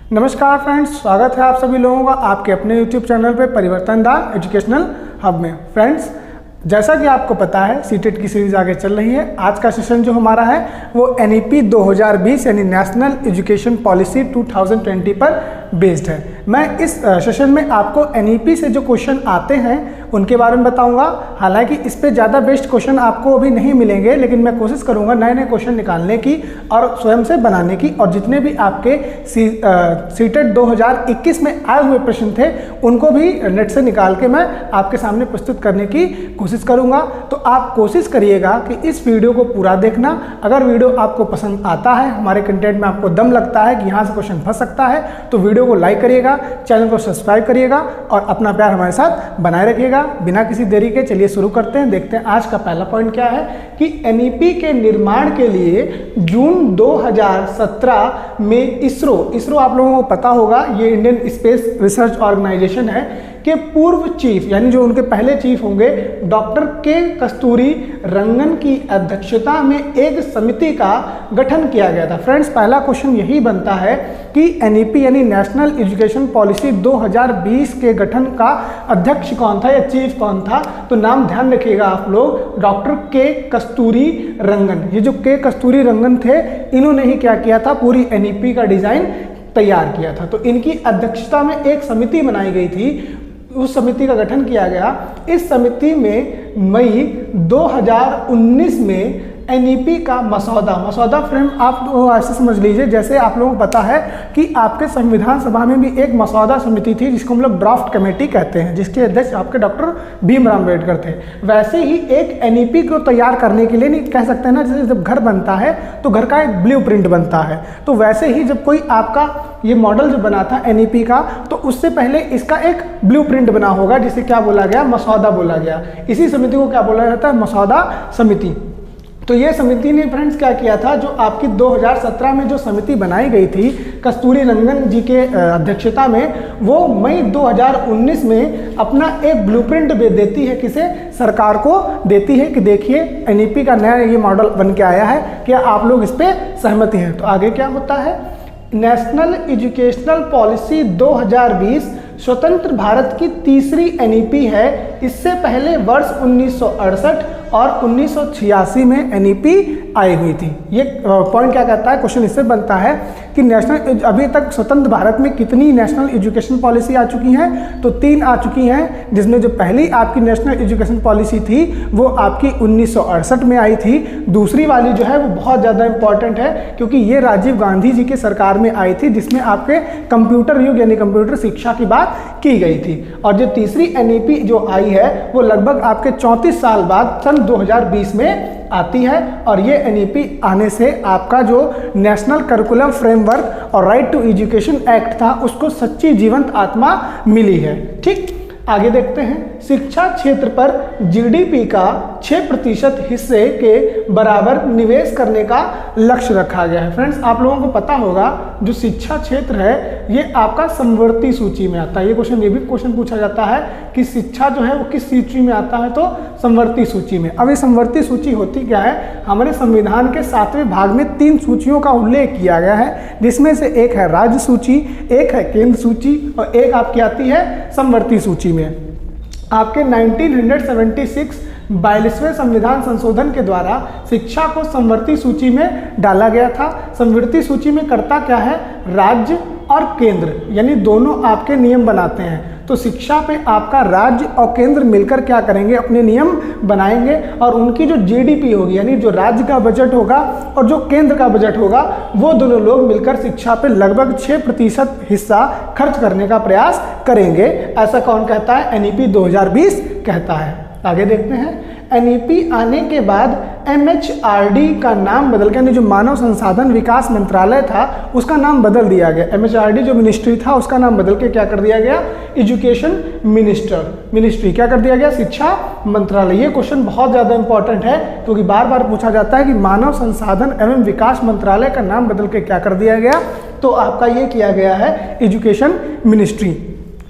नमस्कार फ्रेंड्स, स्वागत है आप सभी लोगों का आपके अपने YouTube चैनल पे परिवर्तन दा एजुकेशनल हब में। फ्रेंड्स, जैसा कि आपको पता है सीटेट की सीरीज आगे चल रही है। आज का सेशन जो हमारा है वो NEP 2020 यानी नेशनल एजुकेशन पॉलिसी 2020 पर बेस्ड है। मैं इस सेशन में आपको NEP से जो क्वेश्चन आते हैं उनके बारे में बताऊंगा। हालांकि इस पे ज़्यादा बेस्ट क्वेश्चन आपको अभी नहीं मिलेंगे, लेकिन मैं कोशिश करूंगा नए नए क्वेश्चन निकालने की और स्वयं से बनाने की, और जितने भी आपके सीटेट 2021 में आए हुए प्रश्न थे उनको भी नेट से निकाल के मैं आपके सामने प्रस्तुत करने की कोशिश करूंगा। तो आप कोशिश करिएगा कि इस वीडियो को पूरा देखना। अगर वीडियो आपको पसंद आता है, हमारे कंटेंट में आपको दम लगता है कि यहाँ से क्वेश्चन फंस सकता है, तो वीडियो को लाइक करिएगा, चैनल को सब्सक्राइब करिएगा और अपना प्यार हमारे साथ बनाए रखिएगा। बिना किसी देरी के चलिए शुरू करते हैं। देखते हैं आज का पहला पॉइंट क्या है कि NEP के निर्माण के लिए जून 2017 में इसरो आप लोगों को पता होगा, ये इंडियन स्पेस रिसर्च ऑर्गेनाइजेशन है, के पूर्व चीफ यानी जो उनके पहले चीफ होंगे डॉक्टर के कस्तूरी रंगन की अध्यक्षता में एक समिति का गठन किया गया था। फ्रेंड्स, पहला क्वेश्चन यही बनता है कि NEP यानी नेशनल एजुकेशन पॉलिसी 2020 के गठन का अध्यक्ष कौन था या चीफ कौन था। तो नाम ध्यान रखिएगा आप लोग, डॉक्टर के कस्तूरी रंगन। ये जो के कस्तूरी रंगन थे, इन्होंने ही क्या किया था, पूरी NEP का डिजाइन तैयार किया था। तो इनकी अध्यक्षता में एक समिति बनाई गई थी, उस समिति का गठन किया गया। इस समिति में मई 2019 में NEP का मसौदा फ्रेम आप ऐसे समझ लीजिए जैसे आप लोगों को पता है कि आपके संविधान सभा में भी एक मसौदा समिति थी जिसको हम लोग ड्राफ्ट कमेटी कहते हैं, जिसके अध्यक्ष आपके डॉक्टर भीमराव अम्बेडकर थे। वैसे ही एक NEP को तैयार करने के लिए, नहीं कह सकते ना, जैसे जब घर बनता है तो घर का एक ब्लूप्रिंट बनता है, तो वैसे ही जब कोई आपका ये मॉडल जो बना था NEP का, तो उससे पहले इसका एक ब्लूप्रिंट बना होगा जिसे क्या बोला गया, मसौदा बोला गया। इसी समिति को क्या बोला जाता है, मसौदा समिति। तो ये समिति ने फ्रेंड्स क्या किया था, जो आपकी 2017 में जो समिति बनाई गई थी कस्तूरी रंगन जी के अध्यक्षता में, वो मई 2019 में अपना एक ब्लूप्रिंट देती है, किसे, सरकार को देती है कि देखिए NEP का नया ये मॉडल बन के आया है, क्या आप लोग इस पे सहमति हैं। तो आगे क्या होता है, नेशनल एजुकेशनल पॉलिसी 2020 स्वतंत्र भारत की तीसरी NEP है। इससे पहले वर्ष 1968 और 1986 में NEP आई हुई थी। ये पॉइंट क्या कहता है, क्वेश्चन इससे बनता है कि नेशनल, अभी तक स्वतंत्र भारत में कितनी नेशनल एजुकेशन पॉलिसी आ चुकी हैं, तो 3 आ चुकी हैं, जिसमें जो पहली आपकी नेशनल एजुकेशन पॉलिसी थी वो आपकी 1968 में आई थी। दूसरी वाली जो है वो बहुत ज़्यादा इंपॉर्टेंट है क्योंकि ये राजीव गांधी जी के सरकार में आई थी, जिसमें आपके कंप्यूटर युग यानी कंप्यूटर शिक्षा की बात की गई थी। और जो तीसरी NEP जो आई है वो लगभग आपके 34 साल बाद सन 2020 में आती है। और ये NEP आने से आपका जो नेशनल करिकुलम फ्रेमवर्क और राइट टू एजुकेशन एक्ट था उसको सच्ची जीवंत आत्मा मिली है। ठीक, आगे देखते हैं। शिक्षा क्षेत्र पर GDP का 6% हिस्से के बराबर निवेश करने का लक्ष्य रखा गया है। फ्रेंड्स, आप लोगों को पता होगा जो शिक्षा क्षेत्र है ये आपका समवर्ती सूची में आता है। ये भी क्वेश्चन पूछा जाता है कि शिक्षा जो है वो किस सूची में आता है, तो समवर्ती सूची में। अब ये समवर्ती सूची होती क्या है, हमारे संविधान के 7वें भाग में 3 सूचियों का उल्लेख किया गया है, जिसमें से एक है राज्य सूची, एक है केंद्र सूची और एक आपकी आती है समवर्ती सूची में। आपके 1976 42वें संविधान संशोधन के द्वारा शिक्षा को समवर्ती सूची में डाला गया था। समवर्ती सूची में करता क्या है, राज्य और केंद्र यानी दोनों आपके नियम बनाते हैं। तो शिक्षा पे आपका राज्य और केंद्र मिलकर क्या करेंगे, अपने नियम बनाएंगे और उनकी जो GDP होगी यानी जो राज्य का बजट होगा और जो केंद्र का बजट होगा, वो दोनों लोग मिलकर शिक्षा पे लगभग 6% हिस्सा खर्च करने का प्रयास करेंगे। ऐसा कौन कहता है, NEP 2020 कहता है। आगे देखते हैं। NEP आने के बाद MHRD का नाम बदल के, जो मानव संसाधन विकास मंत्रालय था उसका नाम बदल दिया गया। MHRD जो मिनिस्ट्री था उसका नाम बदल के क्या कर दिया गया, एजुकेशन मिनिस्ट्री क्या कर दिया गया, शिक्षा मंत्रालय। ये क्वेश्चन बहुत ज़्यादा इंपॉर्टेंट है क्योंकि बार बार पूछा जाता है कि मानव संसाधन एवं विकास मंत्रालय का नाम बदल के क्या कर दिया गया, तो आपका ये किया गया है एजुकेशन मिनिस्ट्री।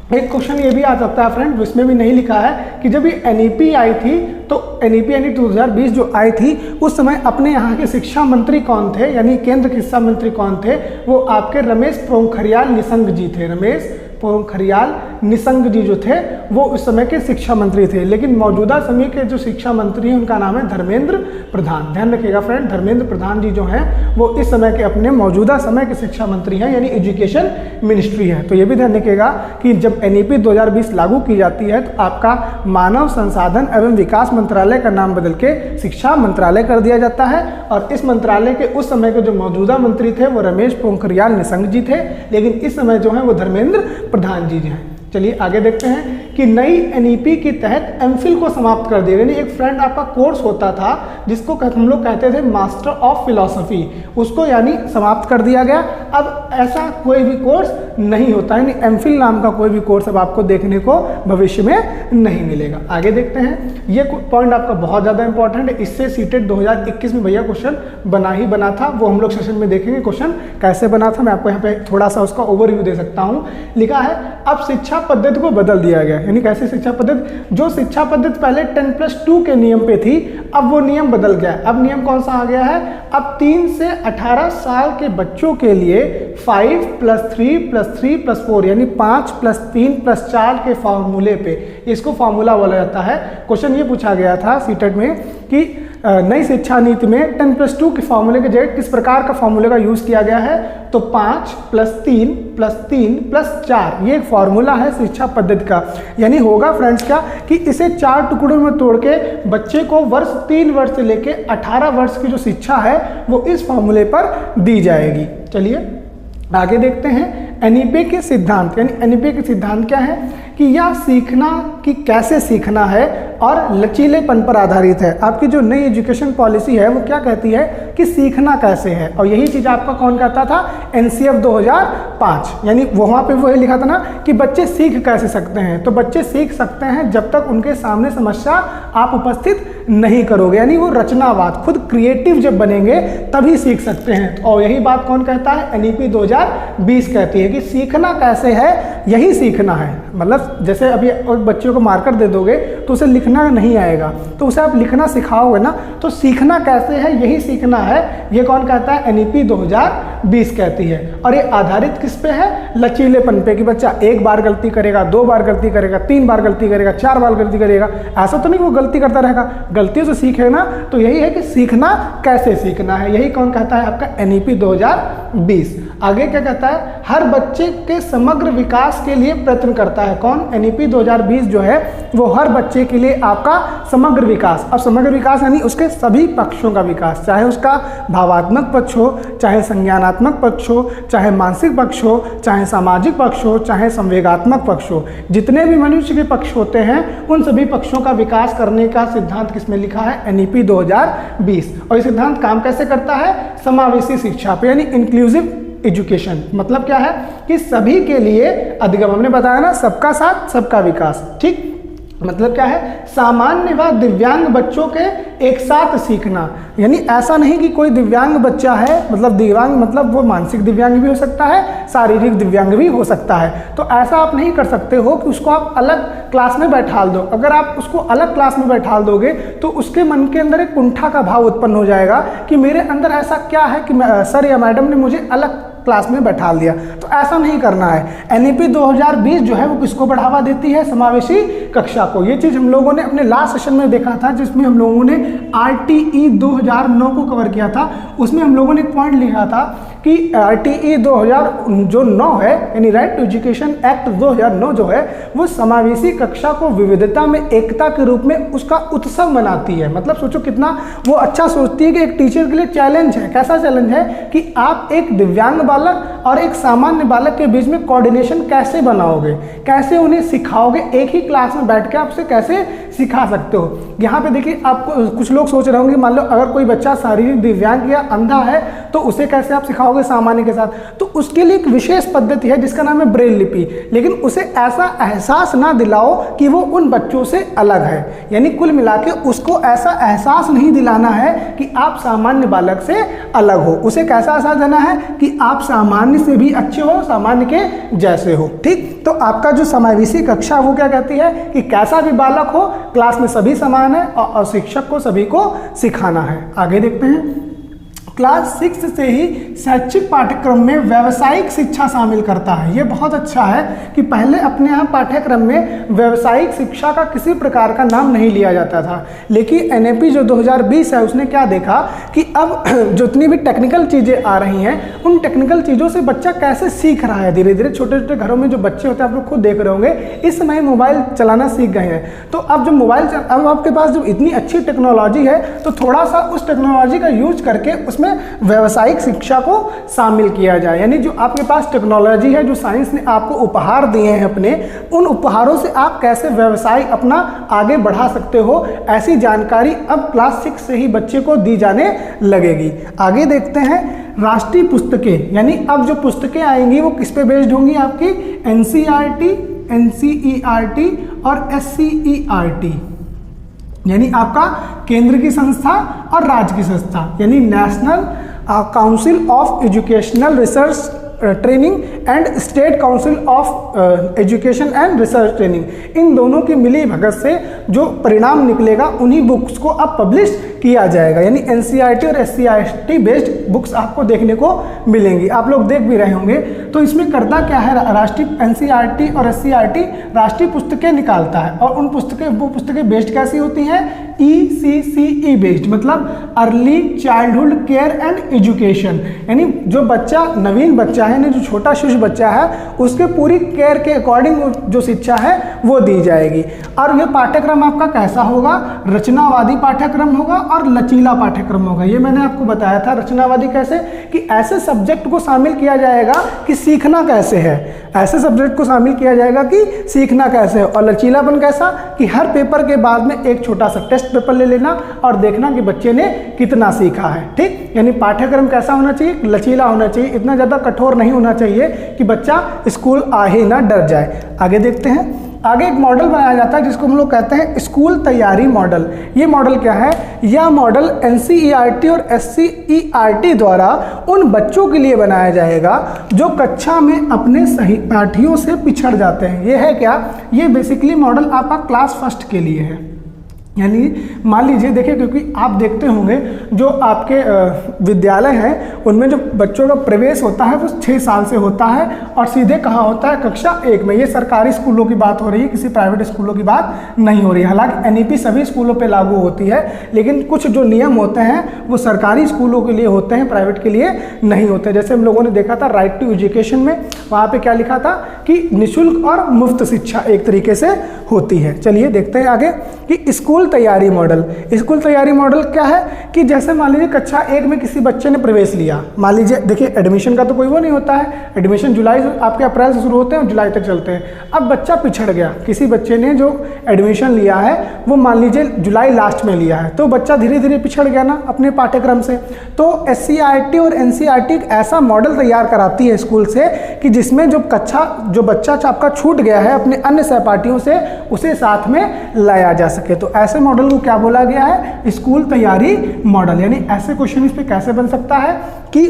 एक क्वेश्चन ये भी आ सकता है फ्रेंड, इसमें भी नहीं लिखा है कि जब ये एनईपी आई थी तो एनईपी यानी 2020 जो आई थी उस समय अपने यहाँ के शिक्षा मंत्री कौन थे, यानी केंद्र के शिक्षा मंत्री कौन थे, वो आपके रमेश पोखरियाल निशंक जी थे। रमेश पोखरियाल निशंक जी जो थे वो उस समय के शिक्षा मंत्री थे, लेकिन मौजूदा समय के जो शिक्षा मंत्री हैं उनका नाम है धर्मेंद्र प्रधान। ध्यान रखिएगा फ्रेंड, धर्मेंद्र प्रधान जी जो हैं वो इस समय के अपने मौजूदा समय के शिक्षा मंत्री हैं, यानी एजुकेशन मिनिस्ट्री है। तो ये भी ध्यान रखिएगा कि जब एनईपी 2020 लागू की जाती है तो आपका मानव संसाधन एवं विकास मंत्रालय का नाम बदल के शिक्षा मंत्रालय कर दिया जाता है, और इस मंत्रालय के उस समय के जो मौजूदा मंत्री थे वो रमेश पोखरियाल निशंक जी थे, लेकिन इस समय जो है वो धर्मेंद्र प्रधान जी हैं। चलिए आगे देखते हैं कि नई एनईपी के तहत एमफिल को समाप्त कर दिया। यानी एक फ्रेंड आपका कोर्स होता था जिसको हम लोग कहते थे मास्टर ऑफ फिलॉसफी, उसको यानी समाप्त कर दिया गया। अब ऐसा कोई भी कोर्स नहीं होता, यानी एमफिल नाम का कोई भी कोर्स अब आपको देखने को भविष्य में नहीं मिलेगा। आगे देखते हैं, ये पॉइंट आपका बहुत ज़्यादा इंपॉर्टेंट है, इससे सीटेट 2021 में भैया क्वेश्चन बना था, वो हम लोग सेशन में देखेंगे क्वेश्चन कैसे बना था। मैं आपको यहाँ पे थोड़ा सा उसका ओवरव्यू दे सकता हूँ। लिखा है अब शिक्षा पद्धति को बदल दिया गया, यानी कैसे शिक्षा पद्धति, जो शिक्षा पद्धति पहले 10+2 के नियम पे थी अब वो नियम बदल गया। अब नियम कौन सा आ गया है, अब 3 से 18 साल के बच्चों के लिए 5+3+3+4 यानी 5+3+4 के फॉर्मूले पे, इसको फॉर्मूला बोला जाता है। क्वेश्चन ये पूछा गया था सीटेट में कि नई शिक्षा नीति में 10+2 के फॉर्मूले के जगह किस प्रकार का फॉर्मूले का यूज किया गया है, तो 5+3+3+4 ये एक फॉर्मूला है शिक्षा पद्धति का। यानी होगा फ्रेंड्स क्या कि इसे 4 टुकड़ों में तोड़ के बच्चे को 3 वर्ष से लेके 18 वर्ष की जो शिक्षा है वो इस फॉर्मूले पर दी जाएगी। चलिए आगे देखते हैं एनईपी के सिद्धांत, यानी एनईपी के सिद्धांत क्या है कि यह सीखना कि कैसे सीखना है और लचीलेपन पर आधारित है। आपकी जो नई एजुकेशन पॉलिसी है वो क्या कहती है कि सीखना कैसे है, और यही चीज़ आपका कौन कहता था, एनसीएफ 2005, यानी वहाँ पे वही लिखा था ना कि बच्चे सीख कैसे सकते हैं। तो बच्चे सीख सकते हैं जब तक उनके सामने समस्या आप उपस्थित नहीं करोगे, यानी वो रचनावाद खुद क्रिएटिव जब बनेंगे तभी सीख सकते हैं। और यही बात कौन कहता है, एनईपी 2020 कहती है कि सीखना कैसे है, यही सीखना है। मतलब जैसे अभी बच्चों को मार्कर दे दोगे तो उसे लिखना नहीं आएगा, तो उसे आप लिखना सिखाओगे ना, तो सीखना कैसे है यही सीखना है, ये कौन कहता है, एनईपी 2020 कहती है। और ये आधारित किस पे है, लचीलेपन पे, कि बच्चा 1 बार गलती करेगा, 2 बार गलती करेगा, 3 बार गलती करेगा, 4 बार गलती करेगा, ऐसा तो नहीं वो गलती करता रहेगा, गलतियों से सीखे ना। तो यही है कि सीखना कैसे सीखना है, यही कौन कहता है, आपका एनईपी 2020। आगे क्या कहता है, हर बच्चे के समग्र विकास के लिए प्रयत्न करता है। कौन, एनईपी 2020 जो है वो हर बच्चे के लिए आपका समग्र विकास, अब समग्र विकास यानी उसके सभी पक्षों का विकास, चाहे उसका भावात्मक पक्ष हो, चाहे संज्ञानात्मक पक्ष हो, चाहे मानसिक पक्ष हो, चाहे सामाजिक पक्ष हो, चाहे संवेगात्मक पक्ष हो, जितने भी मनुष्य के पक्ष होते हैं उन सभी पक्षों का विकास करने का सिद्धांत किसमें लिखा है, एनईपी 2020। और ये सिद्धांत काम कैसे करता है, समावेशी शिक्षा पे, यानी इंक्लूसिव एजुकेशन। मतलब क्या है कि सभी के लिए अधिगम, हमने बताया ना, सबका साथ सबका विकास, ठीक। मतलब क्या है, सामान्य व दिव्यांग बच्चों के एक साथ सीखना, यानी ऐसा नहीं कि कोई दिव्यांग बच्चा है, मतलब दिव्यांग मतलब वो मानसिक दिव्यांग भी हो सकता है, शारीरिक दिव्यांग भी हो सकता है। तो ऐसा आप नहीं कर सकते हो कि उसको आप अलग क्लास में बैठाल दो। अगर आप उसको अलग क्लास में बैठाल दोगे तो उसके मन के अंदर एक कुंठा का भाव उत्पन्न हो जाएगा कि मेरे अंदर ऐसा क्या है कि सर या मैडम ने मुझे अलग क्लास में बैठा दिया। तो ऐसा नहीं करना है। एनईपी 2020 जो है वो किसको बढ़ावा देती है, समावेशी कक्षा को। ये चीज़ हम लोगों ने अपने लास्ट सेशन में देखा था, जिसमें हम लोगों ने आरटीई 2009 को कवर किया था। उसमें हम लोगों ने एक पॉइंट लिखा था कि आरटीई 2009 है, यानी राइट टू एजुकेशन एक्ट 2009 जो है वो समावेशी कक्षा को विविधता में एकता के रूप में उसका उत्सव मनाती है। मतलब सोचो कितना वो अच्छा सोचती है कि एक टीचर के लिए चैलेंज है। कैसा चैलेंज है कि आप एक दिव्यांग बालक और एक सामान्य बालक के बीच में कोऑर्डिनेशन कैसे बनाओगे, कैसे उन्हें सिखाओगे, एक ही क्लास में बैठ के आप उसे कैसे सिखा सकते हो। यहाँ पे देखिए, आपको कुछ लोग सोच रहे होंगे, मान लो अगर कोई बच्चा शारीरिक दिव्यांग या अंधा है तो उसे कैसे आप सिखाओगे। दिलाओगे सामान्य के साथ, तो उसके लिए एक विशेष पद्धति है जिसका नाम है ब्रेल लिपि। लेकिन उसे ऐसा एहसास ना दिलाओ कि वो उन बच्चों से अलग है, यानी कुल मिला के उसको ऐसा एहसास नहीं दिलाना है कि आप सामान्य बालक से अलग हो। उसे कैसा एहसास देना है कि आप सामान्य से भी अच्छे हो, सामान्य के जैसे हो। ठीक, तो आपका जो समावेशी कक्षा वो क्या कहती है कि कैसा भी बालक हो, क्लास में सभी समान है और शिक्षक को सभी को सिखाना है। आगे देखते हैं, क्लास 6 से ही शैक्षिक पाठ्यक्रम में व्यावसायिक शिक्षा शामिल करता है। ये बहुत अच्छा है कि पहले अपने यहाँ पाठ्यक्रम में व्यावसायिक शिक्षा का किसी प्रकार का नाम नहीं लिया जाता था, लेकिन एनएपी जो 2020 है उसने क्या देखा कि अब जितनी भी टेक्निकल चीज़ें आ रही हैं, उन टेक्निकल चीज़ों से बच्चा कैसे सीख रहा है। धीरे धीरे छोटे छोटे घरों में जो बच्चे होते हैं, आप लोग खुद देख रहे होंगे, इस समय मोबाइल चलाना सीख गए हैं। तो अब जो मोबाइल अब आपके पास जब इतनी अच्छी टेक्नोलॉजी है, तो थोड़ा सा उस टेक्नोलॉजी का यूज करके उसमें व्यावसायिक शिक्षा को शामिल किया जाए। यानी जो आपके पास टेक्नोलॉजी है, जो साइंस ने आपको उपहार दिए हैं अपने, उन उपहारों से आप कैसे व्यवसाय अपना आगे बढ़ा सकते हो, ऐसी जानकारी अब क्लास 6 से ही बच्चे को दी जाने लगेगी। आगे देखते हैं, राष्ट्रीय पुस्तकें, यानी अब जो पुस्तकें आएंगी वो किस पे बेस्ड होंगी, आपकी एनसीईआरटी, एनसीईआरटी और एससीईआरटी, यानी आपका केंद्र की संस्था और राज्य की संस्था, यानी National Council of Educational Research Training and State Council of Education and Research Training, इन दोनों की मिली भगत से जो परिणाम निकलेगा उन्हीं बुक्स को अब पब्लिश किया जाएगा। यानी एनसीईआरटी और एससीईआरटी बेस्ड बुक्स आपको देखने को मिलेंगी, आप लोग देख भी रहे होंगे। तो इसमें करता क्या है, राष्ट्रीय एनसीईआरटी और एससीईआरटी राष्ट्रीय पुस्तकें निकालता है, और उन वो पुस्तकें बेस्ड कैसी होती हैं, ECCE बेस्ड, मतलब early childhood care and education, यानी जो बच्चा नवीन बच्चा है, यानी जो छोटा शिशु बच्चा है, उसके पूरी केयर के अकॉर्डिंग जो शिक्षा है वो दी जाएगी। और ये पाठ्यक्रम आपका कैसा होगा, रचनावादी पाठ्यक्रम होगा और लचीला पाठ्यक्रम होगा। ये मैंने आपको बताया था। रचनावादी कैसे, कि ऐसे सब्जेक्ट को शामिल किया जाएगा कि सीखना कैसे है, ऐसे सब्जेक्ट को शामिल किया जाएगा कि सीखना कैसे है। और लचीलापन कैसा, कि हर पेपर के बाद में एक छोटा सा टेस्ट पेपर ले लेना और देखना कि बच्चे ने कितना सीखा है। ठीक, यानी पाठ्यक्रम कैसा होना चाहिए, लचीला होना चाहिए, इतना ज़्यादा कठोर नहीं होना चाहिए कि बच्चा स्कूल आ ही ना डर जाए। आगे देखते हैं, आगे एक मॉडल बनाया जाता है जिसको हम लोग कहते हैं स्कूल तैयारी मॉडल। ये मॉडल क्या है, यह मॉडल एनसीईआरटी और एससीईआरटी द्वारा उन बच्चों के लिए बनाया जाएगा जो कक्षा में अपने सहपाठियों से पिछड़ जाते हैं। ये है क्या, ये बेसिकली मॉडल आपका क्लास फर्स्ट के लिए है। यानी मान लीजिए, देखिए, क्योंकि आप देखते होंगे जो आपके विद्यालय हैं उनमें जो बच्चों का प्रवेश होता है वो 6 साल से होता है, और सीधे कहाँ होता है, कक्षा 1 में। ये सरकारी स्कूलों की बात हो रही है, किसी प्राइवेट स्कूलों की बात नहीं हो रही है। हालांकि एनईपी सभी स्कूलों पे लागू होती है, लेकिन कुछ जो नियम होते हैं वो सरकारी स्कूलों के लिए होते हैं, प्राइवेट के लिए नहीं होते। जैसे हम लोगों ने देखा था राइट टू एजुकेशन में, वहाँ पर क्या लिखा था कि निःशुल्क और मुफ्त शिक्षा एक तरीके से होती है। चलिए देखते हैं आगे कि स्कूल तैयारी मॉडल। स्कूल तैयारी मॉडल क्या है कि जैसे मान लीजिए कक्षा 1 में किसी बच्चे ने प्रवेश लिया, मान लीजिए, देखिए एडमिशन का तो कोई वो नहीं होता है, एडमिशन जुलाई से आपके अप्रैल से शुरू होते हैं और जुलाई तक चलते हैं। अब बच्चा पिछड़ गया, किसी बच्चे ने जो एडमिशन लिया है वो मान लीजिए जुलाई लास्ट में लिया है, तो बच्चा धीरे धीरे पिछड़ गया ना अपने पाठ्यक्रम से। तो एससीईआरटी और एनसीईआरटी एक ऐसा मॉडल तैयार कराती है स्कूल से कि जिसमें जो बच्चा आपका छूट गया है अपने अन्य सहपाठियों से, उसे साथ में लाया जा सके। तो ऐसे मॉडल को क्या बोला गया है, स्कूल तैयारी मॉडल। यानी ऐसे क्वेश्चन इस पे कैसे बन सकता है कि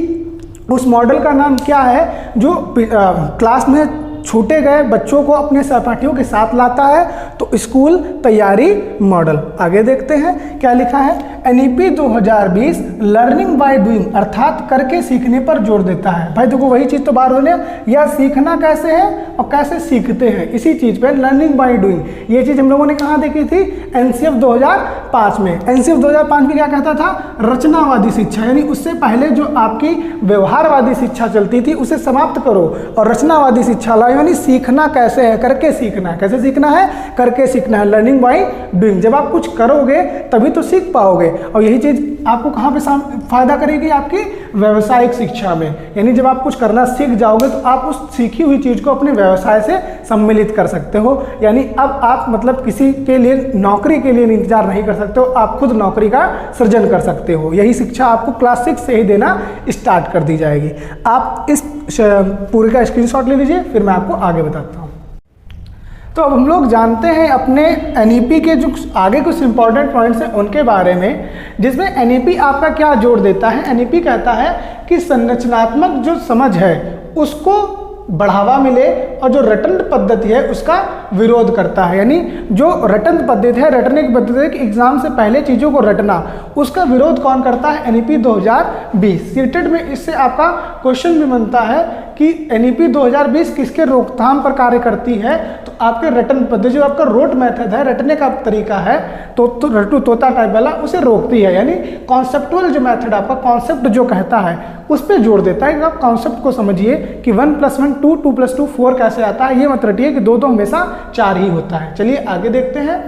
उस मॉडल का नाम क्या है जो क्लास में छूटे गए बच्चों को अपने सहपाठियों के साथ लाता है, तो स्कूल तैयारी मॉडल। आगे देखते हैं क्या लिखा है, एनईपी 2020 लर्निंग बाय डूइंग, अर्थात करके सीखने पर जोर देता है। भाई देखो वही चीज़ तो बार होने, या सीखना कैसे है और कैसे सीखते हैं, इसी चीज़ पे लर्निंग बाय डूइंग। ये चीज़ हम लोगों ने कहाँ देखी थी, एनसीएफ 2005 में। एनसीएफ 2005 में क्या कहता था, रचनावादी शिक्षा, यानी उससे पहले जो आपकी व्यवहारवादी शिक्षा चलती थी उसे समाप्त करो और रचनावादी शिक्षा लाओ। यानी सीखना कैसे है, करके सीखना है। कैसे सीखना है? करके सीखना है, लर्निंग बाय डूइंग। जब आप कुछ करोगे तभी तो सीख पाओगे, और यही चीज़ आपको कहाँ पे फायदा करेगी? आपकी व्यवसायिक शिक्षा में। यानी जब आप कुछ करना सीख जाओगे तो आप उस सीखी हुई चीज़ को अपने व्यवसाय से सम्मिलित कर सकते हो। यानी अब आप मतलब किसी के लिए नौकरी के लिए इंतजार नहीं कर सकते हो, आप खुद नौकरी का सृजन कर सकते हो। यही शिक्षा आपको क्लास 6 से ही देना स्टार्ट कर दी जाएगी। आप इस पूरे का स्क्रीनशॉट ले लीजिए, फिर मैं आपको आगे बताता हूँ। तो अब हम लोग जानते हैं अपने एनईपी के जो आगे कुछ इंपॉर्टेंट पॉइंट्स हैं उनके बारे में, जिसमें एनईपी आपका क्या जोड़ देता है। एनईपी कहता है कि संरचनात्मक जो समझ है उसको बढ़ावा मिले और जो रटन पद्धति है उसका विरोध करता है। यानी जो रटन पद्धति है, रटने की पद्धति है कि एग्जाम से पहले चीज़ों को रटना, उसका विरोध कौन करता है? एनईपी 2020। सीटेट में इससे आपका क्वेश्चन भी बनता है कि एनईपी 2020 किसके रोकथाम पर कार्य करती है? तो आपके रटन पद्धति, जो आपका रोट मेथड है, रटने का तरीका है, तो रटू तोता टाइप वाला, उसे रोकती है। यानी कॉन्सेप्टुअल जो मेथड आपका कॉन्सेप्ट जो कहता है उस पर जोड़ देता है कि आप कॉन्सेप्ट को समझिए कि 1 + 1 2, 2 + 2 4 कैसे आता है। ये मत रटिए कि 2 हमेशा 4 ही होता है। चलिए आगे देखते हैं।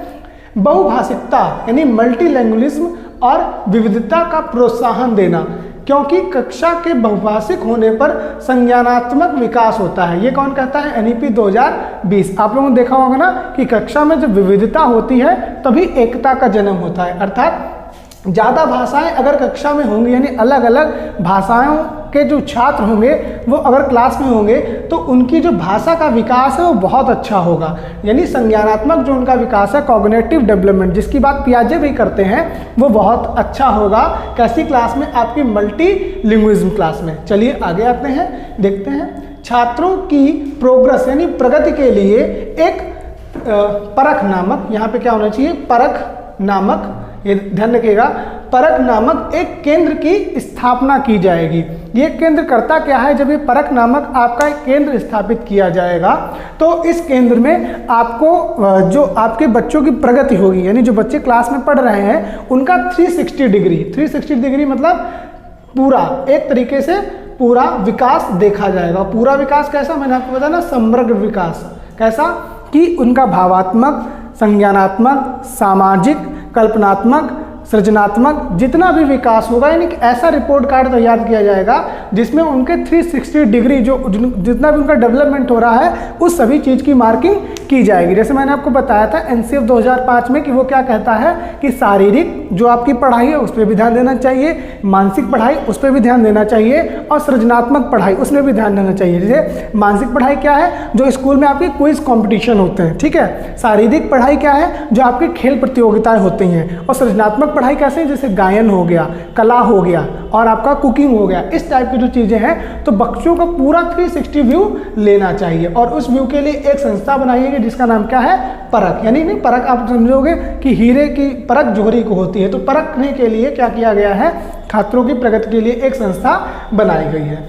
बहुभाषिकता यानी मल्टीलैंग्वेजिज्म और विविधता का प्रोत्साहन देना, क्योंकि कक्षा के बहुभाषिक होने पर संज्ञानात्मक विकास होता है। ये कौन कहता है? एनईपी 2020। आप लोगों ने देखा होगा ना कि कक्षा में जब विविधता होती है तभी एकता का जन्म होता है। अर्थात ज़्यादा भाषाएं अगर कक्षा में होंगी, यानी अलग अलग भाषाओं के जो छात्र होंगे वो अगर क्लास में होंगे तो उनकी जो भाषा का विकास है वो बहुत अच्छा होगा। यानी संज्ञानात्मक जो उनका विकास है, कॉग्निटिव डेवलपमेंट, जिसकी बात पियाजे भी करते हैं, वो बहुत अच्छा होगा। कैसी क्लास में? आपकी मल्टीलिंग्विज्म क्लास में। चलिए आगे आते हैं, देखते हैं। छात्रों की प्रोग्रेस यानी प्रगति के लिए एक परख नामक, यहाँ पे क्या होना चाहिए? परख नामक, ये ध्यान रखिएगा, परख नामक एक केंद्र की स्थापना की जाएगी। ये केंद्र करता क्या है? जब ये परख नामक आपका एक केंद्र स्थापित किया जाएगा तो इस केंद्र में आपको जो आपके बच्चों की प्रगति होगी, यानी जो बच्चे क्लास में पढ़ रहे हैं उनका 360 डिग्री मतलब पूरा एक तरीके से पूरा विकास देखा जाएगा। पूरा विकास कैसा? मैंने आपको बताया ना, समग्र विकास। कैसा? कि उनका भावात्मक, संज्ञानात्मक, सामाजिक, कल्पनात्मक, सृजनात्मक जितना भी विकास होगा, यानी कि ऐसा रिपोर्ट कार्ड तैयार किया जाएगा जिसमें उनके 360 डिग्री जो जितना भी उनका डेवलपमेंट हो रहा है उस सभी चीज़ की मार्किंग की जाएगी। जैसे मैंने आपको बताया था एनसीएफ 2005 में कि वो क्या कहता है कि शारीरिक जो आपकी पढ़ाई है उस पर भी ध्यान देना चाहिए, मानसिक पढ़ाई उस पर भी ध्यान देना चाहिए, और सृजनात्मक पढ़ाई उसमें भी ध्यान देना चाहिए। जैसे मानसिक पढ़ाई क्या है? जो स्कूल में आपके क्विज कॉम्पिटिशन होते हैं, ठीक है। शारीरिक पढ़ाई क्या है? जो आपकी खेल प्रतियोगिताएं होती हैं। और सृजनात्मक पढ़ाई कैसे? जैसे गायन हो गया, कला हो गया, और आपका कुकिंग हो गया। इस टाइप की जो चीज़ें हैं, तो बच्चों का पूरा 360 व्यू लेना चाहिए। और उस व्यू के लिए एक संस्था बनाइएगा जिसका नाम क्या है? परख। यानी नहीं, परख आप समझोगे कि हीरे की परख जोहरी को होती है, तो परखने के लिए क्या किया गया है? छात्रों की प्रगति के लिए एक संस्था बनाई गई है।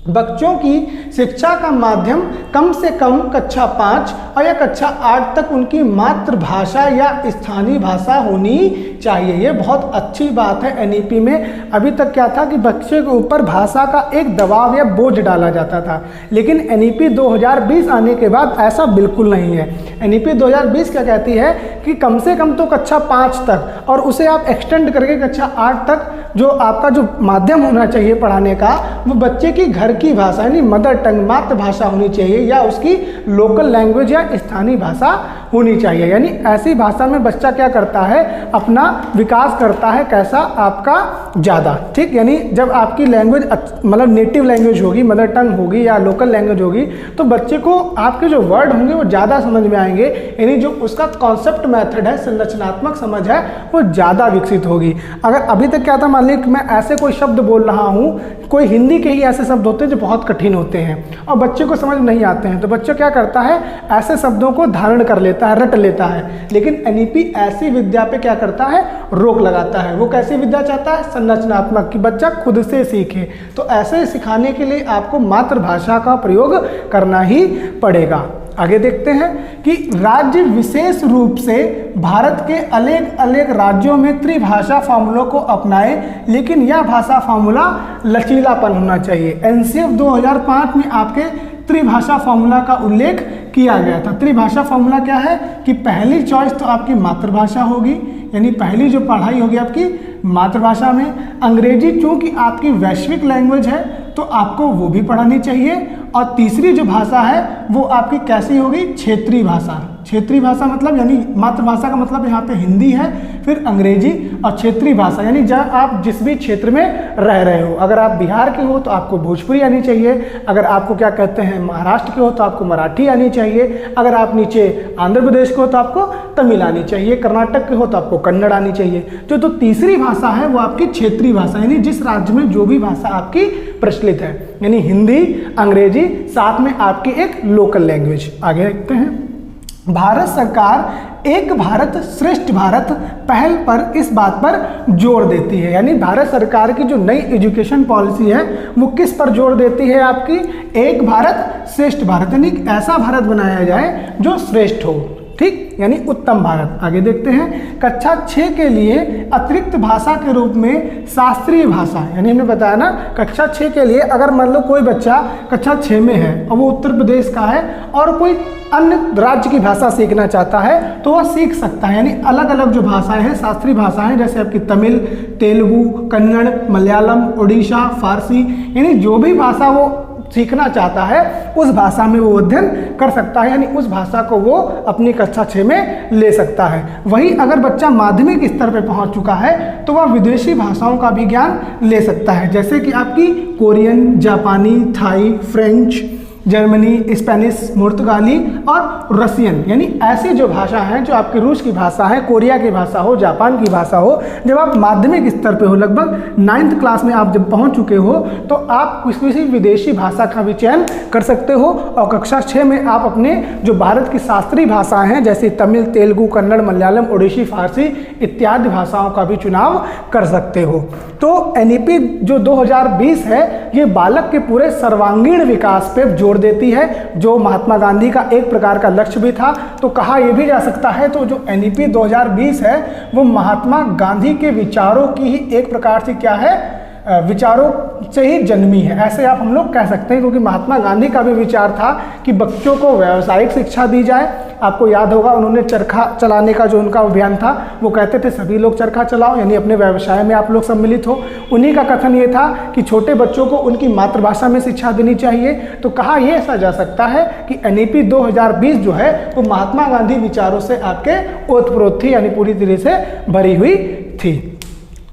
बच्चों की शिक्षा का माध्यम कम से कम कक्षा 5 और या कक्षा 8 तक उनकी मातृभाषा या स्थानीय भाषा होनी चाहिए। ये बहुत अच्छी बात है। एनईपी में अभी तक क्या था कि बच्चे के ऊपर भाषा का एक दबाव या बोझ डाला जाता था, लेकिन एनईपी 2020 आने के बाद ऐसा बिल्कुल नहीं है। एनईपी 2020 क्या कहती है कि कम से कम तो कक्षा 5 तक, और उसे आप एक्सटेंड करके कक्षा 8 तक जो आपका जो माध्यम होना चाहिए पढ़ाने का, वो बच्चे की घर की भाषा यानी मदर टंग, मातृभाषा होनी चाहिए, या उसकी लोकल लैंग्वेज या स्थानीय भाषा होनी चाहिए। यानी ऐसी भाषा में बच्चा क्या करता है? अपना विकास करता है। कैसा? आपका ज़्यादा, ठीक। यानी जब आपकी लैंग्वेज मतलब नेटिव लैंग्वेज होगी, मदर टंग होगी या लोकल लैंग्वेज होगी, तो बच्चे को आपके जो वर्ड होंगे वो ज़्यादा समझ में आएंगे। यानी जो उसका कॉन्सेप्ट मेथड है, संरचनात्मक समझ है, वो ज़्यादा विकसित होगी। अगर अभी तक क्या था, मान लीजिए मैं ऐसे कोई शब्द बोल रहा हूँ, कोई हिंदी के ही ऐसे शब्द होते हैं जो बहुत कठिन होते हैं और बच्चे को समझ नहीं आते हैं, तो बच्चा क्या करता है? ऐसे शब्दों को धारण कर लेता है, रट लेता है। लेकिन एनईपी ऐसी विद्या पे क्या करता है? रोक लगाता है। वो कैसी विद्या चाहता है? संरचनात्मक, कि बच्चा खुद से सीखे। तो ऐसे सिखाने के लिए आपको मातृभाषा का प्रयोग करना ही पड़ेगा। आगे देखते हैं कि राज्य विशेष रूप से भारत के अलग अलग राज्यों में त्रिभाषा फार्मूलों को अपनाए, लेकिन यह भाषा फार्मूला लचीलापन होना चाहिए। एनसीएफ 2005 में आपके त्रिभाषा फॉर्मूला का उल्लेख किया गया था। त्रिभाषा फॉर्मूला क्या है कि पहली चॉइस तो आपकी मातृभाषा होगी, यानी पहली जो पढ़ाई होगी आपकी मातृभाषा में। अंग्रेजी चूंकि आपकी वैश्विक लैंग्वेज है तो आपको वो भी पढ़ानी चाहिए। और तीसरी जो भाषा है वो आपकी कैसी होगी, क्षेत्रीय भाषा। क्षेत्रीय भाषा मतलब यानी मातृभाषा का मतलब यहाँ पे हिंदी है, फिर अंग्रेजी और क्षेत्रीय भाषा यानी जब आप जिस भी क्षेत्र में रह रहे हो। अगर आप बिहार के हो तो आपको भोजपुरी आनी चाहिए, अगर आपको क्या कहते हैं महाराष्ट्र के हो तो आपको मराठी आनी चाहिए, अगर आप नीचे आंध्र प्रदेश के हो तो आपको तमिल आनी चाहिए, कर्नाटक के हो तो आपको कन्नड़ आनी चाहिए। तो तीसरी भाषा है वो आपकी क्षेत्रीय भाषा, यानी जिस राज्य में जो भी भाषा आपकी प्रचलित है, यानी हिंदी, अंग्रेजी, साथ में आपकी एक लोकल लैंग्वेज। आगे देखते हैं। भारत सरकार एक भारत श्रेष्ठ भारत पहल पर इस बात पर जोर देती है, यानी भारत सरकार की जो नई एजुकेशन पॉलिसी है वो किस पर जोर देती है, आपकी एक भारत श्रेष्ठ भारत, यानी ऐसा भारत बनाया जाए जो श्रेष्ठ हो, ठीक, यानी उत्तम भारत। आगे देखते हैं। कक्षा 6 के लिए अतिरिक्त भाषा के रूप में शास्त्रीय भाषा, यानी हमने बताया ना कक्षा 6 के लिए अगर मान लो कोई बच्चा कक्षा 6 में है और वो उत्तर प्रदेश का है और कोई अन्य राज्य की भाषा सीखना चाहता है तो वह सीख सकता है, यानी अलग अलग जो भाषाएं हैं शास्त्रीय भाषाएं जैसे आपकी तमिल, तेलुगु, कन्नड़, मलयालम, उड़ीसा, फारसी, यानी जो भी भाषा वो सीखना चाहता है उस भाषा में वो अध्ययन कर सकता है, यानी उस भाषा को वो अपनी कक्षा 6 में ले सकता है। वहीं अगर बच्चा माध्यमिक स्तर पर पहुंच चुका है तो वह विदेशी भाषाओं का भी ज्ञान ले सकता है, जैसे कि आपकी कोरियन, जापानी, थाई, फ्रेंच, जर्मनी, स्पेनिश, पुर्तगाली और रसियन, यानी ऐसी जो भाषा हैं जो आपकी रूस की भाषा है, कोरिया की भाषा हो, जापान की भाषा हो। जब आप माध्यमिक स्तर पे हो, लगभग 9th क्लास में आप जब पहुंच चुके हो तो आप किसी विदेशी भाषा का भी चयन कर सकते हो और कक्षा 6 में आप अपने जो भारत की शास्त्रीय भाषाएं हैं जैसे तमिल, तेलुगु, कन्नड़, मलयालम, उड़ीसी, फारसी इत्यादि भाषाओं का भी चुनाव कर सकते हो। तो NEP जो 2020 है ये बालक के पूरे सर्वांगीण विकास पे जोर देती है, जो महात्मा गांधी का एक प्रकार का लक्ष्य भी था। तो कहा यह भी जा सकता है तो जो NEP 2020 है वो महात्मा गांधी के विचारों की ही एक प्रकार से क्या है, विचारों से ही जन्मी है, ऐसे आप हम लोग कह सकते हैं, क्योंकि महात्मा गांधी का भी विचार था कि बच्चों को व्यावसायिक शिक्षा दी जाए। आपको याद होगा उन्होंने चरखा चलाने का जो उनका अभियान था वो कहते थे सभी लोग चरखा चलाओ, यानी अपने व्यवसाय में आप लोग सम्मिलित हो। उन्हीं का कथन ये था कि छोटे बच्चों को उनकी मातृभाषा में शिक्षा देनी चाहिए। तो कहा यह ऐसा जा सकता है कि NEP 2020 जो है वो महात्मा गांधी विचारों से आपके ओतप्रोत थी, यानी पूरी तरह से भरी हुई थी।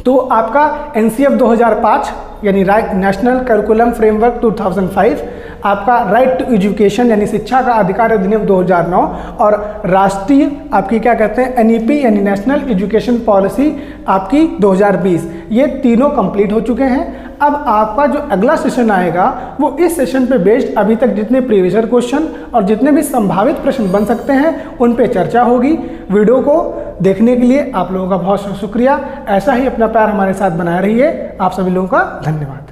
तो आपका NCF 2005 यानी नेशनल करिकुलम फ्रेमवर्क 2005, आपका राइट टू एजुकेशन यानी शिक्षा का अधिकार अधिनियम 2009 और राष्ट्रीय आपकी क्या कहते हैं NEP यानी नेशनल एजुकेशन पॉलिसी आपकी 2020, ये तीनों कंप्लीट हो चुके हैं। अब आपका जो अगला सेशन आएगा वो इस सेशन पे बेस्ड अभी तक जितने प्रीवियस क्वेश्चन और जितने भी संभावित प्रश्न बन सकते हैं उन पे चर्चा होगी। वीडियो को देखने के लिए आप लोगों का बहुत शुक्रिया। ऐसा ही अपना प्यार हमारे साथ बनाए रहिए। आप सभी लोगों का धन्यवाद।